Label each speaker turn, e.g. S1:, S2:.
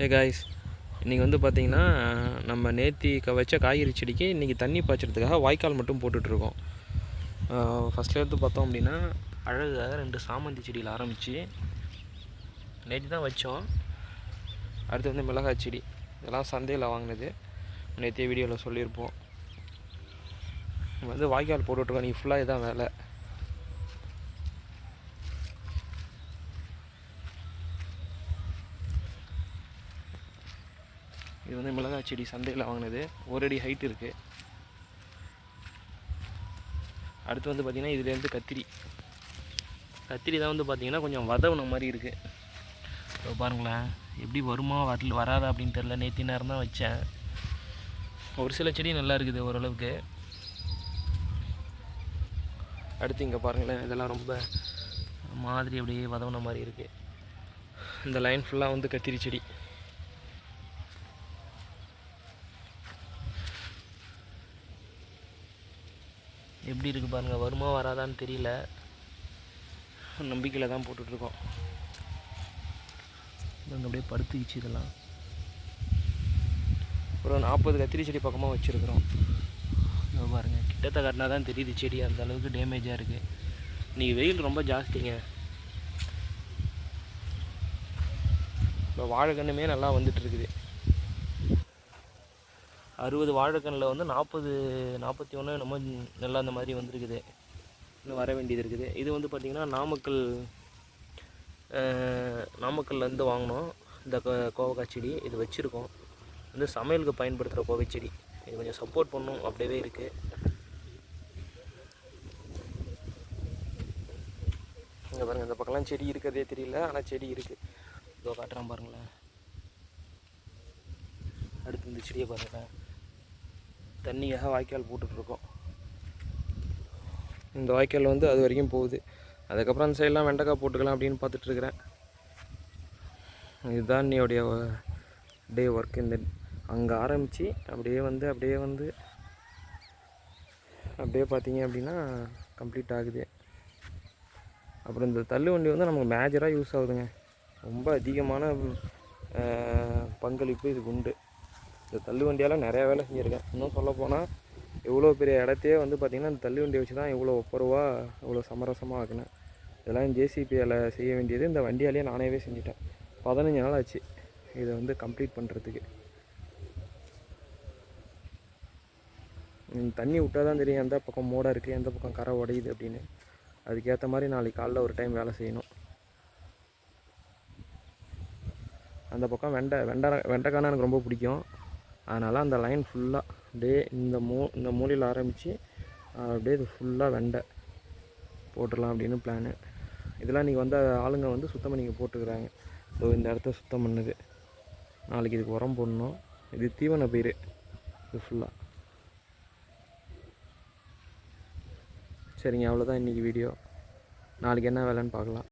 S1: Hey guys, இன்றைக்கி வந்து பார்த்திங்கன்னா நம்ம நேற்று வச்ச காய்கறி செடிக்கு இன்றைக்கி தண்ணி பாய்ச்சறதுக்காக வாய்க்கால் மட்டும் போட்டுட்ருக்கோம். ஃபஸ்ட்டில் எடுத்து பார்த்தோம் அப்படின்னா அழகாக 2 சாமந்தி செடியில் ஆரம்பித்து நேற்று தான் வச்சோம். அடுத்து வந்து மிளகாய் செடி, இதெல்லாம் சந்தையில் வாங்கினது, நேற்றைய வீடியோவில் சொல்லியிருப்போம். வந்து வாய்க்கால் போட்டுட்ருக்கோம். நீ ஃபுல்லாக இதான் வேலை. இது வந்து மிளகாய் செடி சந்தையில் வாங்கினது, 1 அடி ஹைட் இருக்குது. அடுத்து வந்து பார்த்திங்கன்னா இதுலேருந்து கத்திரி தான் வந்து பார்த்திங்கன்னா கொஞ்சம் வதவுன மாதிரி இருக்குது. பாருங்களேன், எப்படி வருமா வராதா அப்படின்னு தெரில. நேற்று நேரம் தான் வச்சேன். ஒரு சில செடி நல்லா இருக்குது ஓரளவுக்கு. அடுத்து இங்கே பாருங்களேன், இதெல்லாம் ரொம்ப மாதிரி அப்படியே வதவுன மாதிரி இருக்குது. இந்த லைன் ஃபுல்லாக வந்து கத்திரி செடி. எப்படி இருக்குது பாருங்கள், வருமா வராதான்னு தெரியல. நம்பிக்கையில் தான் போட்டுட்ருக்கோம். அங்கே அப்படியே படுத்துக்கிச்சு. இதெல்லாம் ஒரு 40 கத்திரி செடி பக்கமாக வச்சுருக்குறோம். பாருங்கள், கிட்டத்தை காட்டினா தான் தெரியுது செடி அந்த அளவுக்கு டேமேஜாக இருக்குது. இன்றைக்கி வெயில் ரொம்ப ஜாஸ்திங்க. இப்போ வாழைக்கண்ணுமே நல்லா வந்துட்டுருக்குது. 60 வாழைக்கண்ணில் வந்து 41 நம்ம நல்லா அந்த மாதிரி வந்துருக்குது. இன்னும் வர வேண்டியது இருக்குது. இது வந்து பார்த்திங்கன்னா நாமக்கல்லேருந்து வாங்கினோம். இந்த கோவக்காய் செடி இது வச்சுருக்கோம். வந்து சமையலுக்கு பயன்படுத்துகிற கோவை செடி. இது கொஞ்சம் சப்போர்ட் பண்ணும் அப்படியே இருக்குது. இங்கே பாருங்கள், இந்த பக்கம்லாம் செடி இருக்கிறதே தெரியல, ஆனால் செடி இருக்குது. இதோ காட்டுறேன் பாருங்களேன். அடுத்து இந்த செடியை பாருங்களேன், தண்ணியாக வாய்க்கால் போட்டுட்ருக்கோம். இந்த வாய்க்கால் வந்து அது வரைக்கும் போகுது. அதுக்கப்புறம் அந்த சைடெலாம் வெண்டைக்காய் போட்டுக்கலாம் அப்படின்னு பார்த்துட்ருக்குறேன். இதுதான் என்னுடைய டே ஒர்க். இந்த அங்கே ஆரம்பித்து அப்படியே வந்து அப்படியே பார்த்தீங்க அப்படின்னா கம்ப்ளீட் ஆகுது. அப்புறம் இந்த தள்ளு வண்டி வந்து நமக்கு மேஜராக யூஸ் ஆகுதுங்க. ரொம்ப அதிகமான பங்களிப்பு இதுக்கு உண்டு. இந்த தள்ளு வண்டியால் நிறையா வேலை செஞ்சுருக்கேன். இன்னும் சொல்ல போனால் இவ்வளோ பெரிய இடத்தையே வந்து பார்த்திங்கன்னா இந்த தள்ளு வண்டியை வச்சு தான் இவ்வளோ ஒப்பரவாக இவ்வளோ சமரசமாக ஆக்குனேன். இதெல்லாம் ஜேசிபியால் செய்ய வேண்டியது இந்த வண்டியாலேயே நானே செஞ்சுட்டேன். 15 நாள் ஆச்சு இதை வந்து கம்ப்ளீட் பண்ணுறதுக்கு. தண்ணி விட்டால் தான் தெரியும் எந்த பக்கம் மோடாக இருக்குது, எந்த பக்கம் கரை உடையுது அப்படின்னு. அதுக்கேற்ற மாதிரி நாளைக்கு காலைல ஒரு டைம் வேலை செய்யணும். அந்த பக்கம் வெண்டைக்கானா எனக்கு ரொம்ப பிடிக்கும். அதனால் அந்த லைன் ஃபுல்லாக அப்படியே இந்த மூலையில் ஆரம்பித்து அப்படியே இது ஃபுல்லாக வெண்டை போட்டுடலாம் அப்படின்னு பிளானு. இதெல்லாம் இன்றைக்கி வந்த ஆளுங்க வந்து சுத்தம் பண்ணி போட்டுக்கிறாங்க. ஸோ இந்த இடத்த சுத்தம் பண்ணுது. நாளைக்கு இதுக்கு உரம் போடணும். இது தீவன பயிர். இது ஃபுல்லாக சரிங்க. அவ்வளோதான் இன்றைக்கி வீடியோ. நாளைக்கு என்ன வேலைன்னு பார்க்கலாம்.